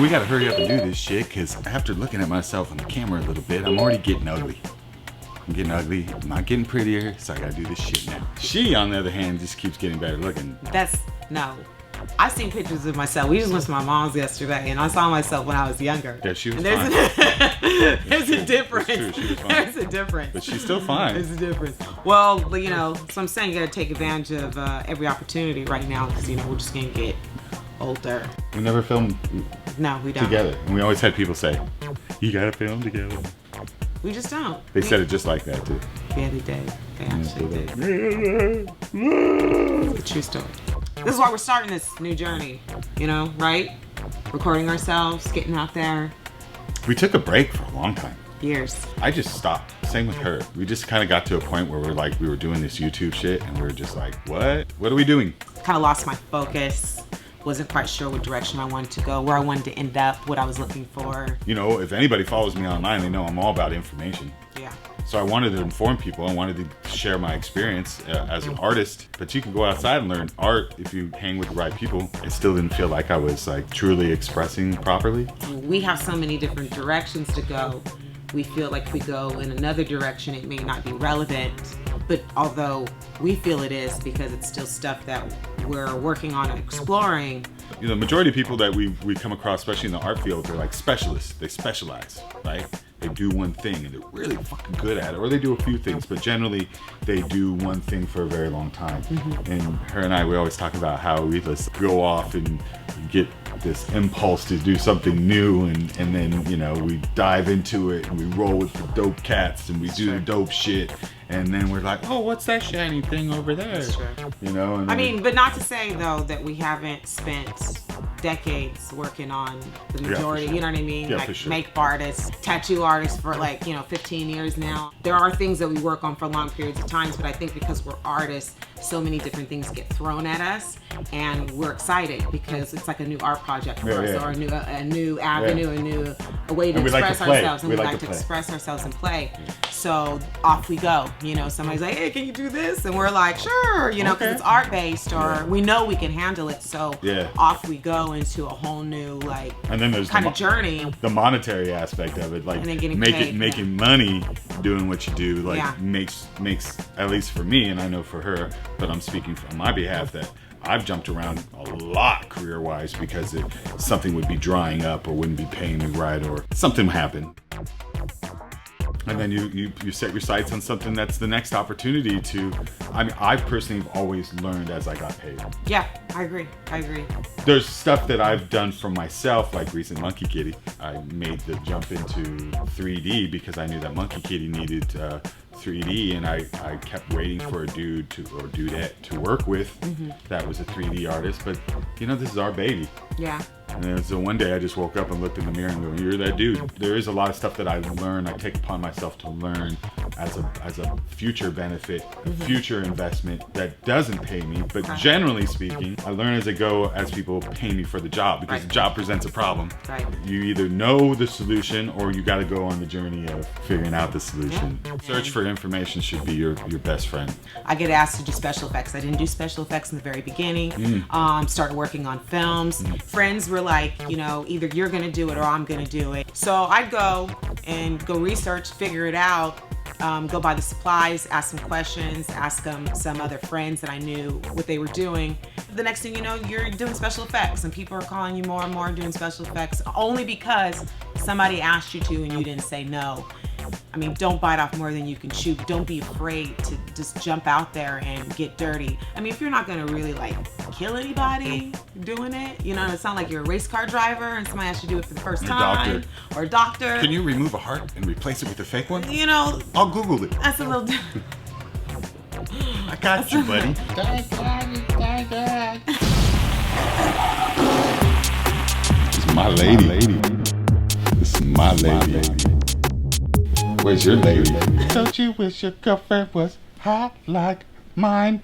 we gotta hurry up and do this shit, because after looking at myself on the camera a little bit, I'm already getting ugly. I'm getting ugly. I'm not getting prettier, so I gotta do this shit now. She, on the other hand, just keeps getting better looking. No. I've seen pictures of myself. We just went to my mom's yesterday, and I saw myself when I was younger. Yeah, she was fine. There's a difference. It's true, she was fine. There's a difference. But she's still fine. There's a difference. Well, so I'm saying you gotta take advantage of every opportunity right now, because, we're just gonna get older. We never filmed No, we don't. together. And we always had people say, you gotta film together. We just don't. They said it just like that, too. Yeah, they did. They actually did. It's a true story. This is why we're starting this new journey, right? Recording ourselves, getting out there. We took a break for a long time. Years. I just stopped. Same with her. We just kind of got to a point where we were doing this YouTube shit, and we were just like, what? What are we doing? Kind of lost my focus. Wasn't quite sure what direction I wanted to go, where I wanted to end up, what I was looking for. If anybody follows me online, they know I'm all about information. Yeah. So I wanted to inform people. I wanted to share my experience as an artist. But you can go outside and learn art if you hang with the right people. I still didn't feel like I was truly expressing properly. We have so many different directions to go. We feel like if we go in another direction, it may not be relevant. But although we feel it is, because it's still stuff that we're working on and exploring. The majority of people that we come across, especially in the art field, they're like specialists. They specialize, right? They do one thing and they're really fucking good at it, or they do a few things, but generally they do one thing for a very long time. Mm-hmm. And her and I, we always talk about how we just go off and get this impulse to do something new, and then we dive into it and we roll with the dope cats and we do the dope shit, and then we're like, oh, what's that shiny thing over there? That's true. And but not to say though that we haven't spent decades working on the majority, sure. You know what I mean? Yeah, like for sure. makeup artists, tattoo artists for 15 years now. There are things that we work on for long periods of times, but I think because we're artists, so many different things get thrown at us, and we're excited because it's like a new art project for us, or a new avenue, a way to express ourselves, and we like to express ourselves and play. So off we go. Somebody's like, hey, can you do this? And we're like, sure, because it's art based, or we know we can handle it. So off we go into a whole new and then there's kind of journey. The monetary aspect of it, and then getting paid, making money doing what you do, makes, at least for me, and I know for her, but I'm speaking on my behalf, that I've jumped around a lot career-wise because something would be drying up or wouldn't be paying me right, or something happened. And then you set your sights on something that's the next opportunity to. I personally have always learned as I got paid. Yeah, I agree. There's stuff that I've done for myself, like recent Monkey Kitty. I made the jump into 3D because I knew that Monkey Kitty needed 3D, and I kept waiting for a dude or dudette to work with that was a 3D artist. But this is our baby. Yeah. And so one day I just woke up and looked in the mirror and go, you're that dude. There is a lot of stuff that I learn, I take upon myself to learn as a future benefit, a future investment that doesn't pay me. But generally speaking, I learn as I go as people pay me for the job, because the job presents a problem. Right. You either know the solution or you got to go on the journey of figuring out the solution. Yeah. Search for information should be your best friend. I get asked to do special effects. I didn't do special effects in the very beginning. Started working on films. Friends were like, either you're going to do it or I'm going to do it. So I'd go research, figure it out, go buy the supplies, ask some questions, ask some other friends that I knew what they were doing. The next thing you know, you're doing special effects, and people are calling you more and more doing special effects only because somebody asked you to and you didn't say no. Don't bite off more than you can chew. Don't be afraid to just jump out there and get dirty. If you're not gonna really kill anybody doing it, it's not like you're a race car driver and somebody has to do it for the first time. Or a doctor. Can you remove a heart and replace it with a fake one? I'll Google it. That's a little different. I got you, buddy. This is my lady. This is my lady. Where's your lady? Don't you wish your girlfriend was hot like mine?